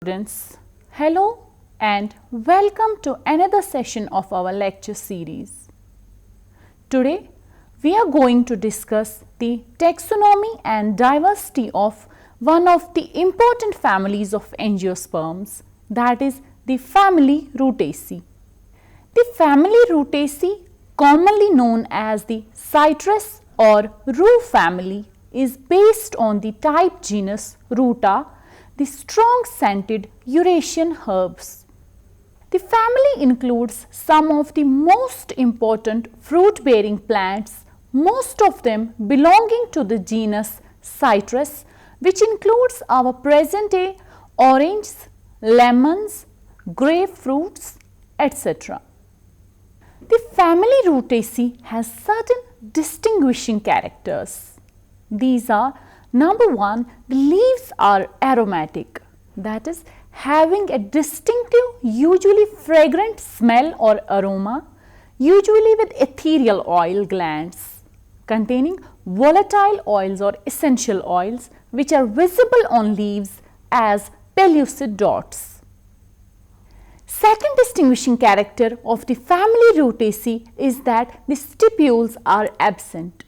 Students, hello and welcome to another session of our lecture series. Today we are going to discuss the taxonomy and diversity of one of the important families of angiosperms, that is the family Rutaceae. The family Rutaceae, commonly known as the citrus or rue family, is based on the type genus Ruta, the strong scented Eurasian herbs. The family includes some of the most important fruit bearing plants, most of them belonging to the genus Citrus, which includes our present day oranges, lemons, grapefruits, etc. The family Rutaceae has certain distinguishing characters. These are: number one, the leaves are aromatic, that is, having a distinctive, usually fragrant smell or aroma, usually with ethereal oil glands containing volatile oils or essential oils, which are visible on leaves as pellucid dots. Second distinguishing character of the family Rutaceae is that the stipules are absent.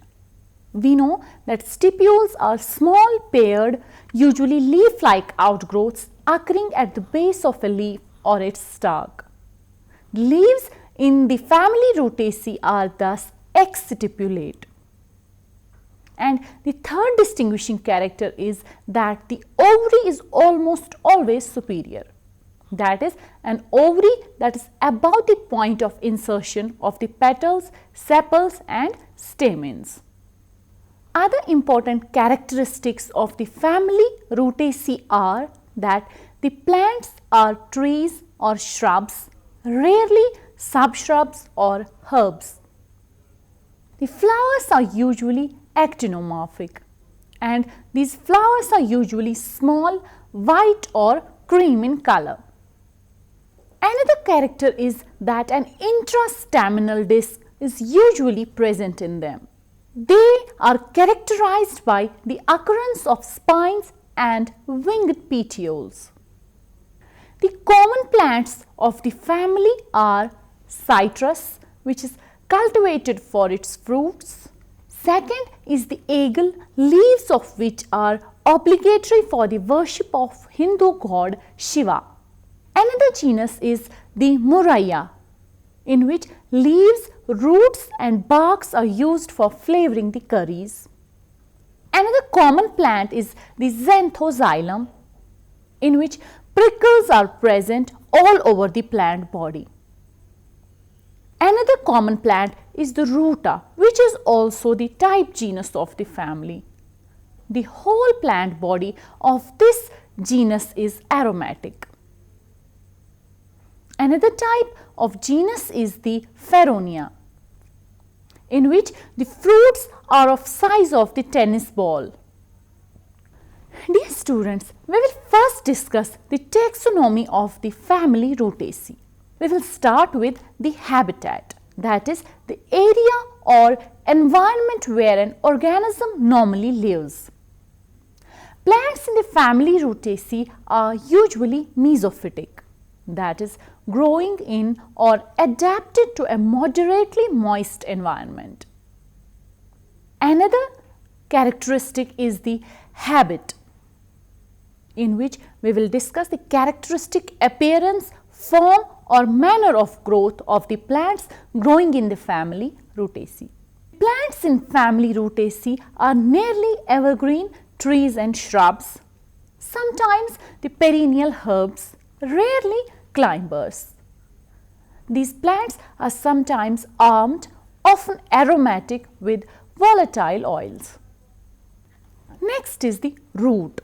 We know that stipules are small paired, usually leaf-like outgrowths occurring at the base of a leaf or its stalk. Leaves in the family Rutaceae are thus exstipulate. And the third distinguishing character is that the ovary is almost always superior. That is, an ovary that is above the point of insertion of the petals, sepals and stamens. Other important characteristics of the family Rutaceae are that the plants are trees or shrubs, rarely subshrubs or herbs. The flowers are usually actinomorphic, and these flowers are usually small, white or cream in color. Another character is that an intrastaminal disc is usually present in them. They are characterized by the occurrence of spines and winged petioles. The common plants of the family are citrus, which is cultivated for its fruits. Second is the eagle, leaves of which are obligatory for the worship of Hindu god Shiva. Another genus is the Murraya, in which leaves, roots and barks are used for flavoring the curries. Another common plant is the Xanthoxylum, in which prickles are present all over the plant body. Another common plant is the Ruta, which is also the type genus of the family. The whole plant body of this genus is aromatic. Another type of genus is the Feronia, in which the fruits are of size of the tennis ball. Dear students, we will first discuss the taxonomy of the family Rutaceae. We will start with the habitat, that is, the area or environment where an organism normally lives. Plants in the family Rutaceae are usually mesophytic, that is, growing in or adapted to a moderately moist environment. Another characteristic is the habit, in which we will discuss the characteristic appearance, form or manner of growth of the plants growing in the family Rutaceae. Plants in family Rutaceae are nearly evergreen trees and shrubs, sometimes the perennial herbs, rarely climbers. These plants are sometimes armed, often aromatic with volatile oils. Next is the root.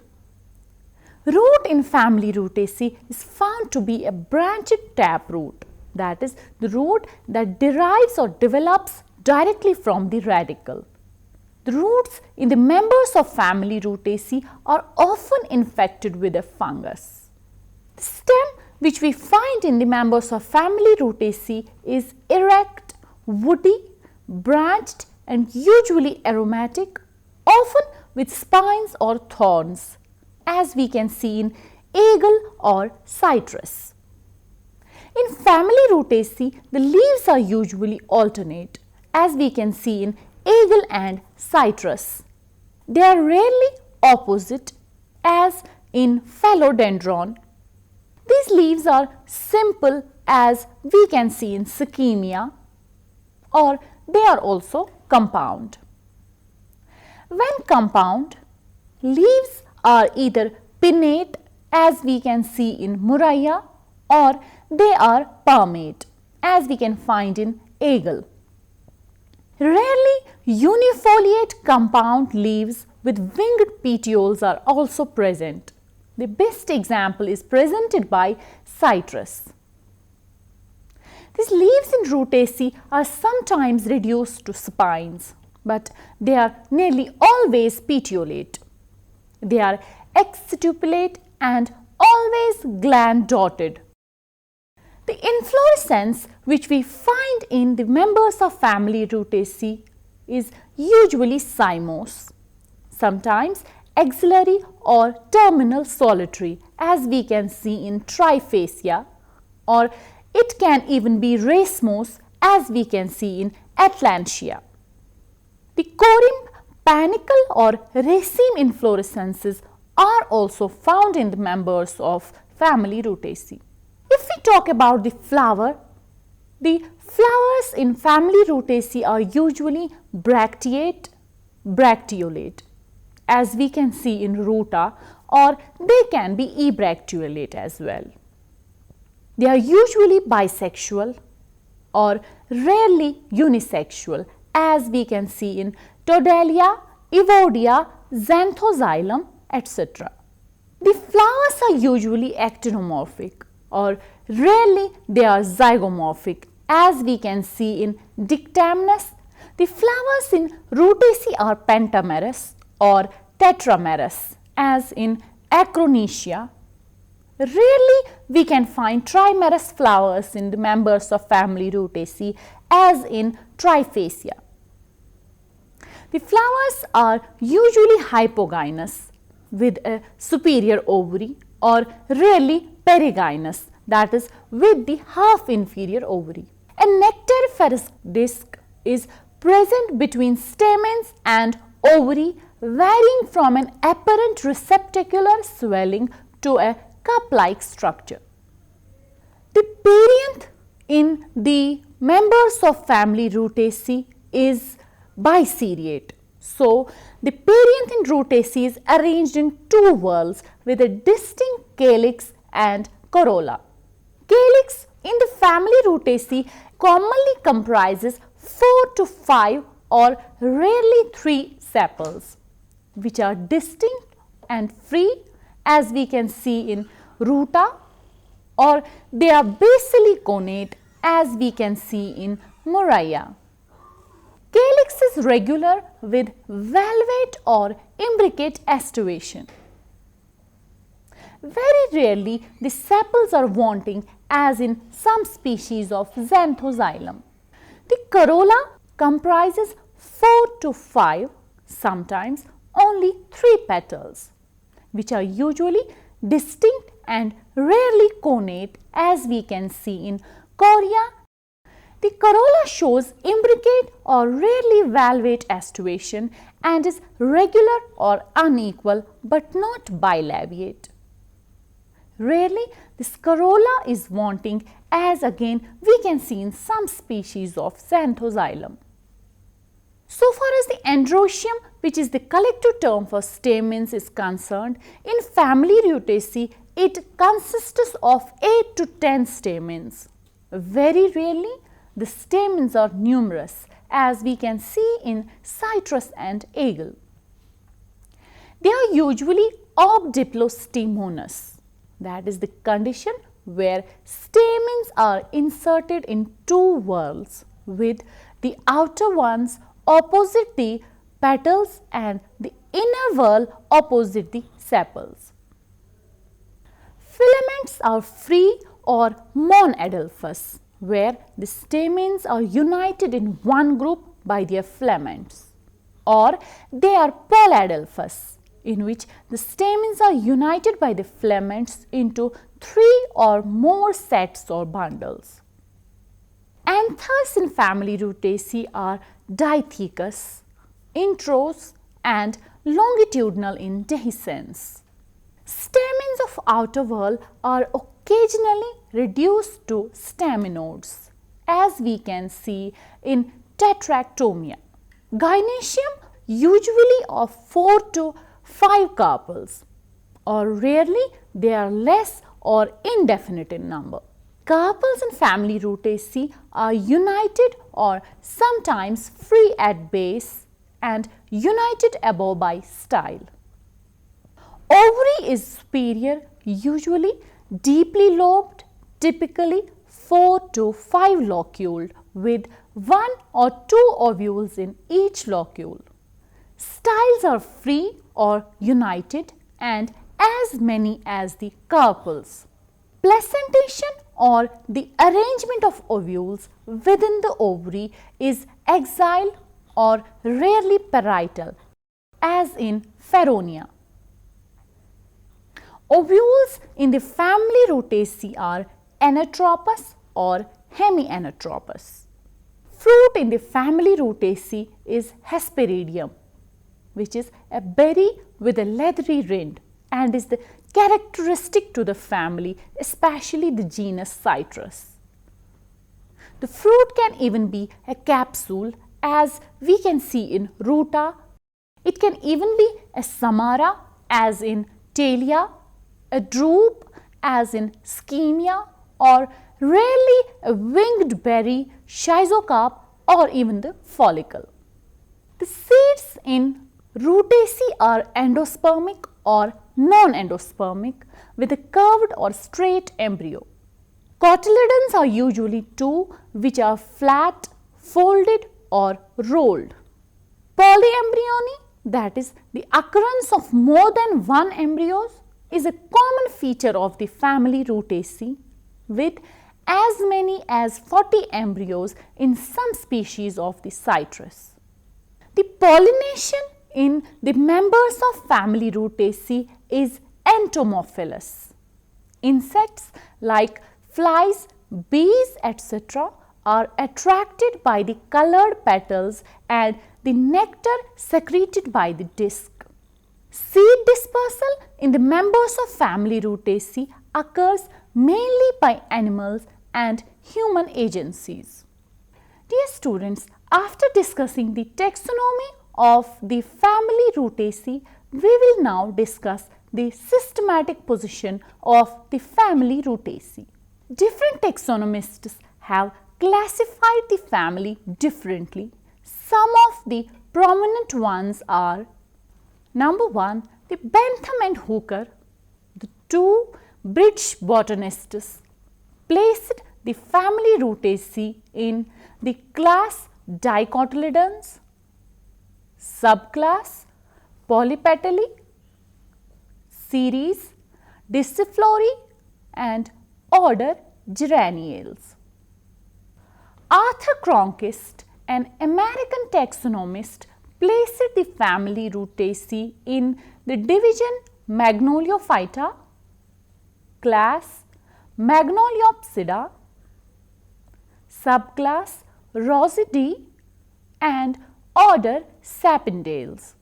Root in family Rutaceae is found to be a branched taproot, that is, the root that derives or develops directly from the radicle. The roots in the members of family Rutaceae are often infected with a fungus. The stem which we find in the members of family Rutaceae is erect, woody, branched and usually aromatic, often with spines or thorns, as we can see in agal or citrus. In family Rutaceae, the leaves are usually alternate, as we can see in agal and citrus. They are rarely opposite, as in philodendron. These leaves are simple, as we can see in Sycamia, or they are also compound. When compound, leaves are either pinnate, as we can see in Murraya, or they are palmate, as we can find in agal. Rarely unifoliate compound leaves with winged petioles are also present. The best example is presented by citrus. These leaves in Rutaceae are sometimes reduced to spines, but they are nearly always petiolate. They are exstipulate and always gland dotted. The inflorescence which we find in the members of family Rutaceae is usually cymose, sometimes axillary or terminal solitary, as we can see in Triphasia, or it can even be racemose, as we can see in Atlantia. The corymb, panicle or raceme inflorescences are also found in the members of family Rutaceae. If we talk about the flowers in family Rutaceae are usually bracteate, bracteolate, as we can see in Ruta, or they can be ebracteolate as well. They are usually bisexual or rarely unisexual, as we can see in Todalia, Evodia, Xanthoxylum, etc. The flowers are usually actinomorphic, or rarely they are zygomorphic, as we can see in Dictamnus. The flowers in Rutaceae are pentamerous or tetramerous, as in Acronetia. Rarely we can find trimerous flowers in the members of family Rutaceae, as in Triphasia. The flowers are usually hypogynous with a superior ovary, or rarely perigynous, that is with the half inferior ovary. A nectariferous disc is present between stamens and ovary, varying from an apparent receptacular swelling to a cup-like structure. The perianth in the members of family Rutaceae is biseriate. So, the perianth in Rutaceae is arranged in two whorls with a distinct calyx and corolla. Calyx in the family Rutaceae commonly comprises 4 to 5 or rarely 3 sepals, which are distinct and free, as we can see in Ruta, or they are basally connate, as we can see in Murraya. Calyx is regular with valvate or imbricate aestivation. Very rarely the sepals are wanting, as in some species of Xanthoxylum. The corolla comprises 4 to 5, sometimes only 3 petals, which are usually distinct and rarely connate, as we can see in Coria. The corolla shows imbricate or rarely valvate aestivation and is regular or unequal but not bilabiate. Rarely this corolla is wanting, as again we can see in some species of Xanthoxylum. So far as the androecium, which is the collective term for stamens, is concerned, in family Rutaceae it consists of 8 to 10 stamens. Very rarely the stamens are numerous, as we can see in citrus and agal. They are usually obdiplostemonous, that is the condition where stamens are inserted in two whorls, with the outer ones opposite the petals and the inner whorl opposite the sepals. Filaments are free or monadelphous, where the stamens are united in one group by their filaments, or they are polydelphous, in which the stamens are united by the filaments into 3 or more sets or bundles. Anthers in family Rutaceae are dithecous, introse and longitudinal in dehiscence. Stamens of outer wall are occasionally reduced to staminodes, as we can see in Tetractomia. Gynoecium usually of 4 to 5 carpels, or rarely they are less or indefinite in number. Carpels in family Rutaceae are united or sometimes free at base and united above by style. Ovary is superior, usually deeply lobed, typically 4 to 5 loculed with 1 or 2 ovules in each locule. Styles are free or united and as many as the carpels. Placentation or the arrangement of ovules within the ovary is axile or rarely parietal, as in Feronia. Ovules in the family Rutaceae are anatropous or hemianatropous. Fruit in the family Rutaceae is Hesperidium, which is a berry with a leathery rind and is the characteristic to the family, especially the genus Citrus. The fruit can even be a capsule, as we can see in Ruta. It can even be a samara, as in Talia, a drupe, as in Schemia, or rarely a winged berry, Schizocarp, or even the follicle. The seeds in Rutaceae are endospermic or non-endospermic with a curved or straight embryo. Cotyledons are usually 2, which are flat, folded or rolled. Polyembryony, that is the occurrence of more than one embryos, is a common feature of the family Rutaceae with as many as 40 embryos in some species of the citrus. The pollination in the members of family Rutaceae is entomophilous. Insects like flies, bees, etc. are attracted by the colored petals and the nectar secreted by the disc. Seed dispersal in the members of family Rutaceae occurs mainly by animals and human agencies. Dear students, after discussing the taxonomy of the family Rutaceae, we will now discuss the systematic position of the family Rutaceae. Different taxonomists have classified the family differently. Some of the prominent ones are: number 1, the Bentham and Hooker, the 2 British botanists, placed the family Rutaceae in the class Dicotyledons, subclass Polypetalae, series Disciflorae and order Geraniales. Arthur Cronquist, an American taxonomist, placed the family Rutaceae in the division Magnoliophyta, class Magnoliopsida, subclass Rosidae and order Sapindales.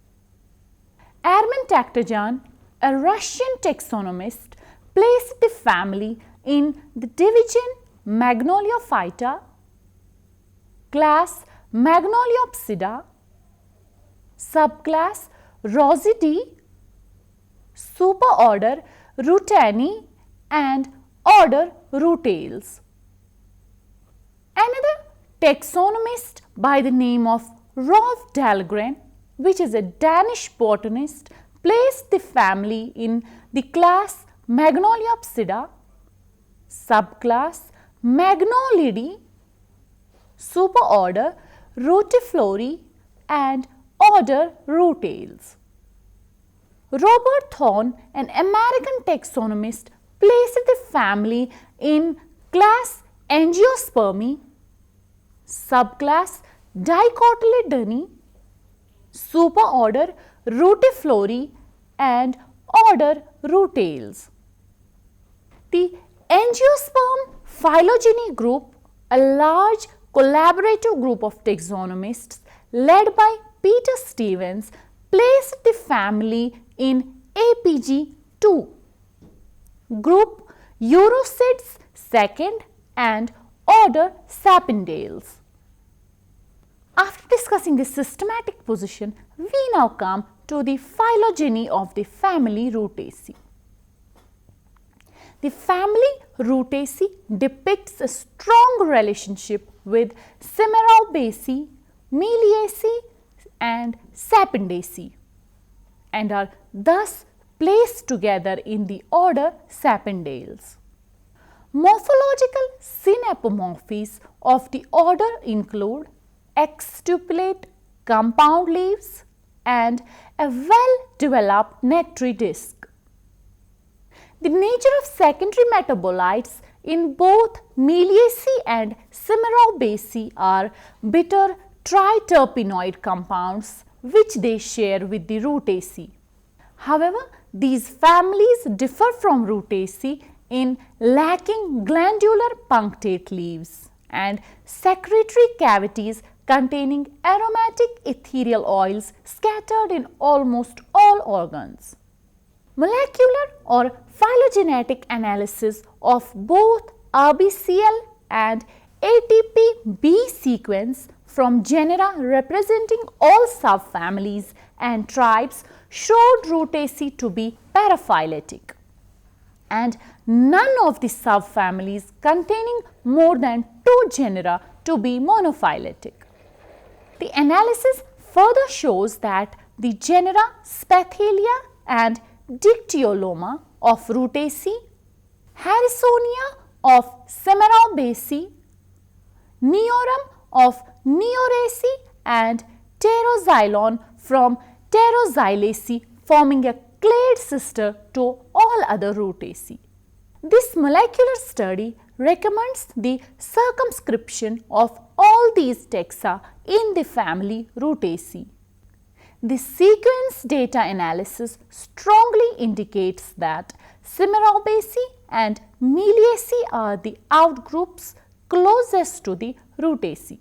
Armen Takhtajan, a Russian taxonomist, placed the family in the division Magnoliophyta, class Magnoliopsida, subclass Rosidae, superorder Rutaceae and order Rutales. Another taxonomist by the name of Rolf Dahlgren, which is a Danish botanist, placed the family in the class Magnoliopsida, subclass Magnolidae, superorder Rutiflora and order Rutales. Robert Thorne, an American taxonomist, placed the family in class Angiospermae, subclass Dicotyledoni, superorder Rutiflora and order Rutaceae. The Angiosperm phylogeny group, a large collaborative group of taxonomists led by Peter Stevens, placed the family in APG 2. Group Urosids second and order Sapindales. After discussing the systematic position, we now come to the phylogeny of the family Rutaceae. The family Rutaceae depicts a strong relationship with Cimarrobaceae, Meliaceae and Sapindaceae and are thus placed together in the order Sapindales. Morphological synapomorphies of the order include exstipulate compound leaves and a well-developed nectary disc. The nature of secondary metabolites in both Meliaceae and Cimarrobaceae are bitter triterpenoid compounds which they share with the Rutaceae. However, these families differ from Rutaceae in lacking glandular punctate leaves and secretory cavities containing aromatic ethereal oils scattered in almost all organs. Molecular or phylogenetic analysis of both RBCL and ATP-B sequence from genera representing all subfamilies and tribes showed Rutaceae to be paraphyletic and none of the subfamilies containing more than 2 genera to be monophyletic. The analysis further shows that the genera Spathalia and Dictyoloma of Rutaceae, Harrisonia of Cimarrobaceae, Neorum of Neoraceae and Pteroxylon from Pteroxylaceae forming a clade sister to all other Rutaceae. This molecular study recommends the circumscription of all these taxa in the family Rutaceae. The sequence data analysis strongly indicates that Cimarrobaceae and Meliaceae are the outgroups closest to the Rutaceae.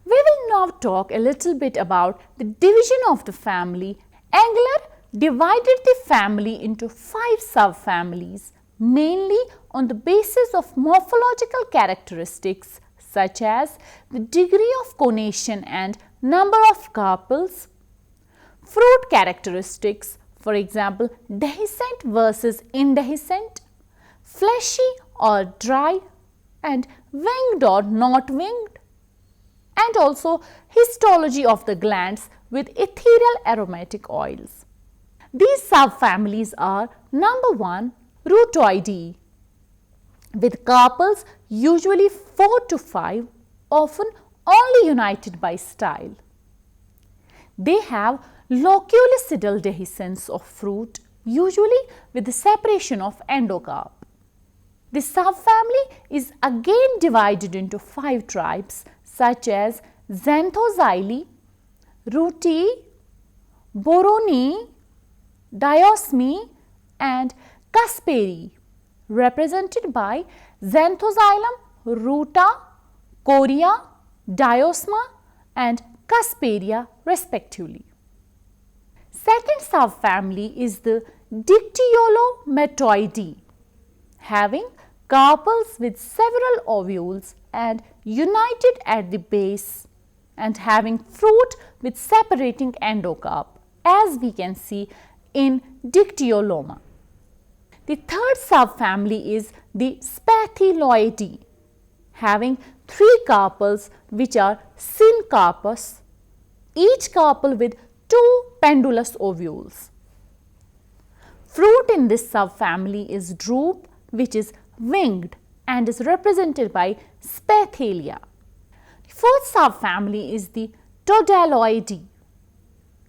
We will now talk a little bit about the division of the family. Engler divided the family into 5 subfamilies mainly on the basis of morphological characteristics such as the degree of conation and number of carpels, fruit characteristics, for example, dehiscent versus indehiscent, fleshy or dry, and winged or not winged, and also histology of the glands with ethereal aromatic oils. These subfamilies are number 1, Rootoideae, with carpels usually 4 to 5, often only united by style. They have loculicidal dehiscence of fruit, usually with the separation of endocarp. The subfamily is again divided into 5 tribes such as Xanthoxylae, Rutaceae, Boroneae, Diosmiae and Caspariae, represented by Xanthoxylum, Ruta, Coria, Diosma and Casparia respectively. Second subfamily is the Dictyolomatoideae, having carpels with several ovules and united at the base and having fruit with separating endocarp, as we can see in Dictyoloma. The third subfamily is the Spathyloideae, having 3 carpels which are syncarpous, each carpel with 2 pendulous ovules. Fruit in this subfamily is drupe, which is winged and is represented by Spathalia. The fourth subfamily is the Todaloideae,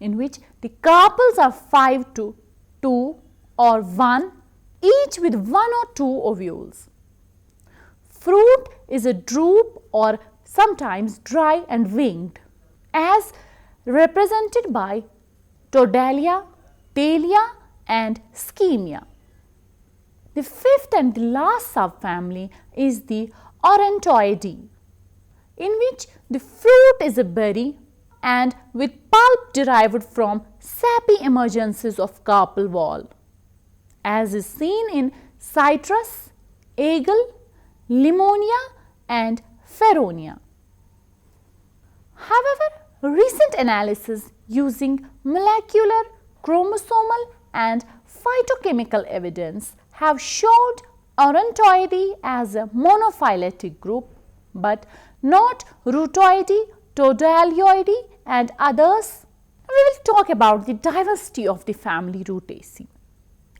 in which the carpels are 5 to 2 or 1, each with 1 or 2 ovules. Fruit is a drupe or sometimes dry and winged, as represented by Todalia, Thalia and Schemia. The fifth and the last subfamily is the Aurantoideae, in which the fruit is a berry and with pulp derived from sappy emergences of carpal wall, as is seen in citrus, agal, limonia and feronia. However, recent analysis using molecular, chromosomal and phytochemical evidence have showed Aurantoideae as a monophyletic group, but not Rutaceae, Todalioideae and others. We will talk about the diversity of the family Rutaceae.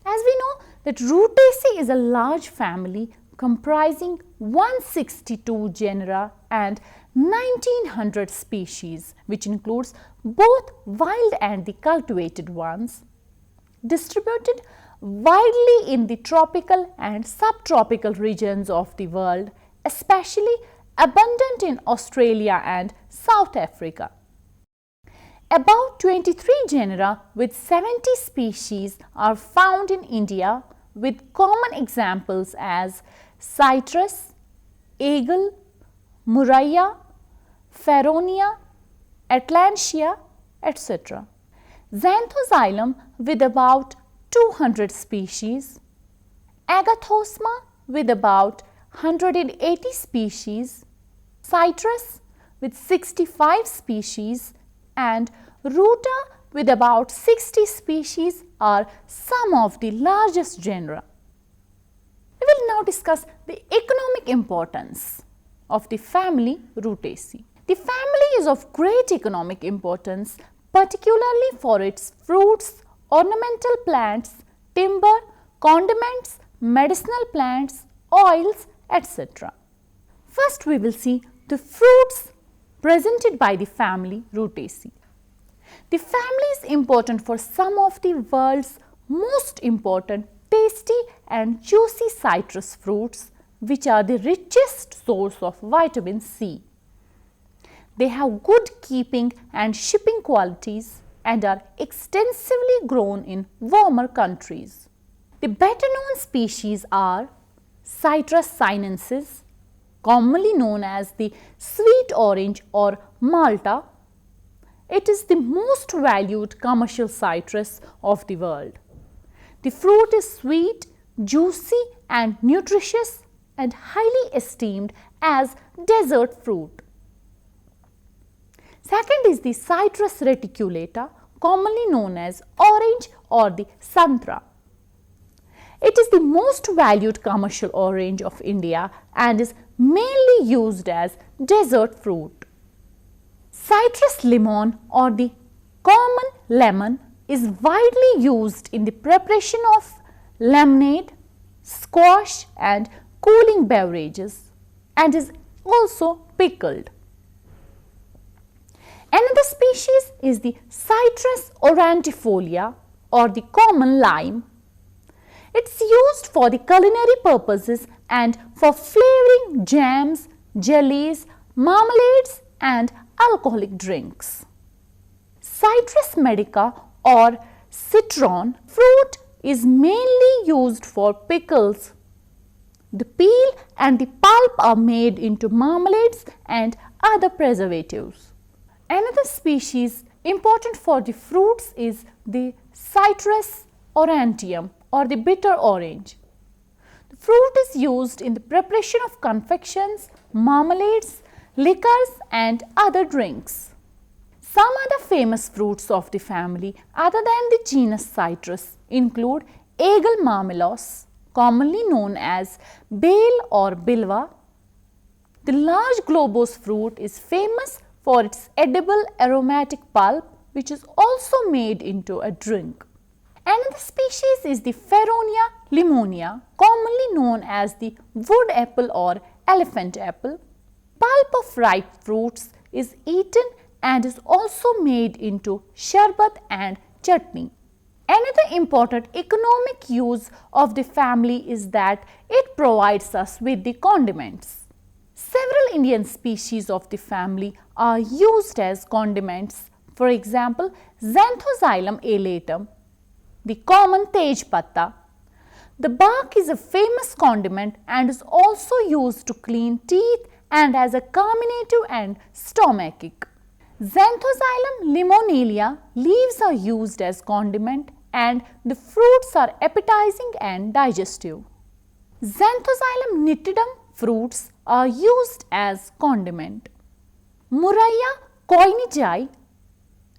As we know that Rutaceae is a large family comprising 162 genera and 1900 species, which includes both wild and the cultivated ones, distributed widely in the tropical and subtropical regions of the world, especially abundant in Australia and South Africa. About 23 genera with 70 species are found in India, with common examples as citrus, agal, murraya, feronia, atlantia, etc. Xanthoxylum with about 200 species, agathosma with about 180 species, citrus with 65 species and ruta with about 60 species are some of the largest genera. We will now discuss the economic importance of the family Rutaceae. The family is of great economic importance, particularly for its fruits, ornamental plants, timber, condiments, medicinal plants, oils, etc. First, we will see the fruits presented by the family Rutaceae. The family is important for some of the world's most important tasty and juicy citrus fruits, which are the richest source of vitamin C. They have good keeping and shipping qualities and are extensively grown in warmer countries. The better known species are Citrus sinensis, commonly known as the sweet orange or Malta. It is the most valued commercial citrus of the world. The fruit is sweet, juicy and nutritious and highly esteemed as dessert fruit. Second is the Citrus reticulata, commonly known as orange or the santra. It is the most valued commercial orange of India and is mainly used as dessert fruit. Citrus lemon or the common lemon is widely used in the preparation of lemonade, squash and cooling beverages and is also pickled. Another species is the Citrus aurantifolia or the common lime. It is used for the culinary purposes and for flavoring jams, jellies, marmalades and alcoholic drinks. Citrus medica or citron fruit is mainly used for pickles. The peel and the pulp are made into marmalades and other preservatives. Another species important for the fruits is the Citrus aurantium or the bitter orange. The fruit is used in the preparation of confections, marmalades, liquors and other drinks. Some other famous fruits of the family other than the genus Citrus include Agal marmelos, commonly known as bale or bilva. The large globose fruit is famous for its edible aromatic pulp, which is also made into a drink. Another species is the Feronia limonia, commonly known as the wood apple or elephant apple. Pulp of ripe fruits is eaten and is also made into sharbat and chutney. Another important economic use of the family is that it provides us with the condiments. Several Indian species of the family are used as condiments. For example, Xanthoxylum alatum, the common tej patta. The bark is a famous condiment and is also used to clean teeth and as a carminative and stomachic. Xanthoxylum limonalia leaves are used as condiment and the fruits are appetizing and digestive. Xanthoxylum nitidum fruits are used as condiment. Murraya coinigii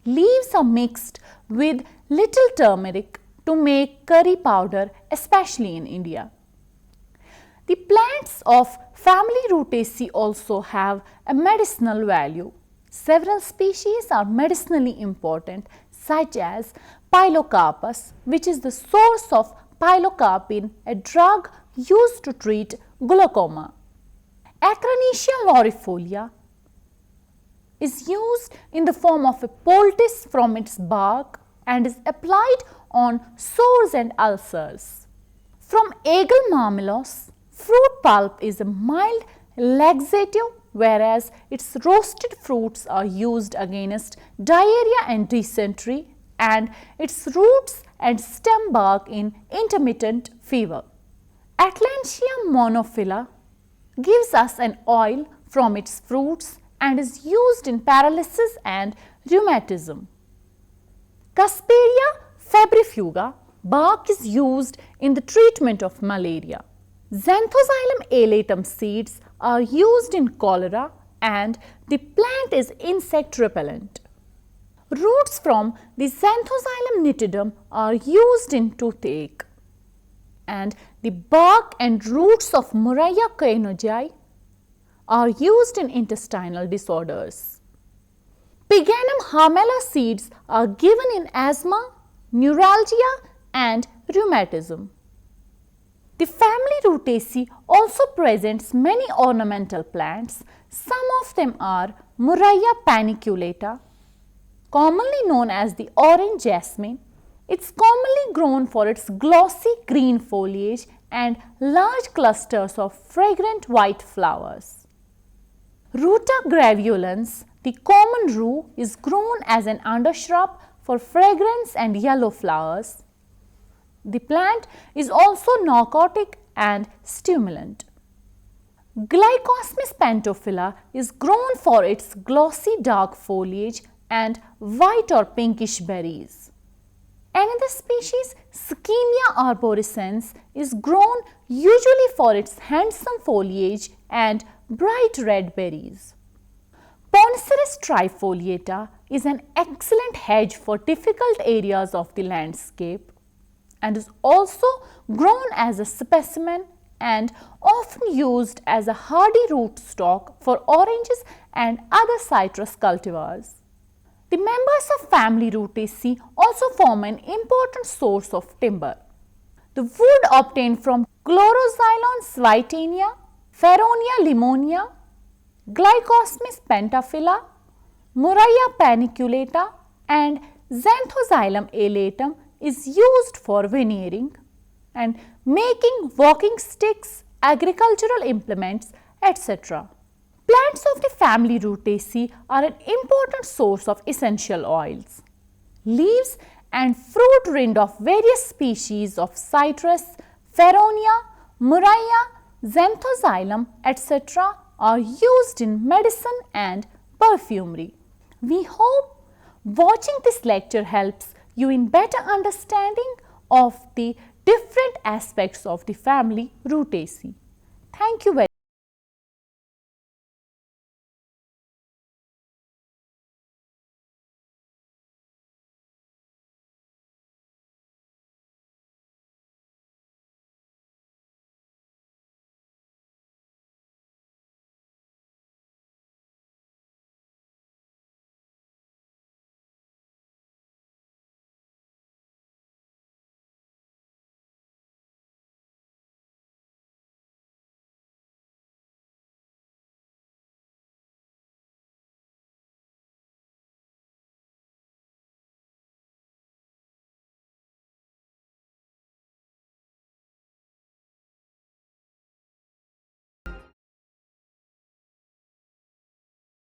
leaves are mixed with little turmeric to make curry powder, especially in India. The plants of family Rutaceae also have a medicinal value. Several species are medicinally important, such as Pilocarpus, which is the source of pilocarpine, a drug used to treat glaucoma. Acronesia laurifolia is used in the form of a poultice from its bark and is applied on sores and ulcers. From Aegle marmelos, fruit pulp is a mild laxative, whereas its roasted fruits are used against diarrhea and dysentery, and its roots and stem bark in intermittent fever. Atlantia monophylla gives us an oil from its fruits and is used in paralysis and rheumatism. Casperia febrifuga bark is used in the treatment of malaria. Xanthoxylum alatum seeds are used in cholera and the plant is insect repellent. Roots from the Xanthoxylum nitidum are used in toothache, and the bark and roots of Murraya coinigii are used in intestinal disorders. Piganum harmella seeds are given in asthma, neuralgia and rheumatism. The family Rutaceae also presents many ornamental plants. Some of them are Murraya paniculata, commonly known as the orange jasmine. It's commonly grown for its glossy green foliage and large clusters of fragrant white flowers. Ruta gravulans, the common rue, is grown as an undershrub for fragrance and yellow flowers. The plant is also narcotic and stimulant. Glycosmis pentaphylla is grown for its glossy dark foliage and white or pinkish berries. Another species, Schemia arborescens, is grown usually for its handsome foliage and bright red berries. Poinsettia trifoliata is an excellent hedge for difficult areas of the landscape and is also grown as a specimen and often used as a hardy rootstock for oranges and other citrus cultivars. The members of family Rutaceae also form an important source of timber. The wood obtained from Chloroxylon swietania, Feronia limonia, Glycosmis pentaphylla, Murraya paniculata and Xanthoxylum alatum is used for veneering and making walking sticks, agricultural implements, etc. Plants of the family Rutaceae are an important source of essential oils. Leaves and fruit rind of various species of citrus, Feronia, Murraya, Xanthoxylum, etc. are used in medicine and perfumery. We hope watching this lecture helps you in better understanding of the different aspects of the family Rutaceae. Thank you very much.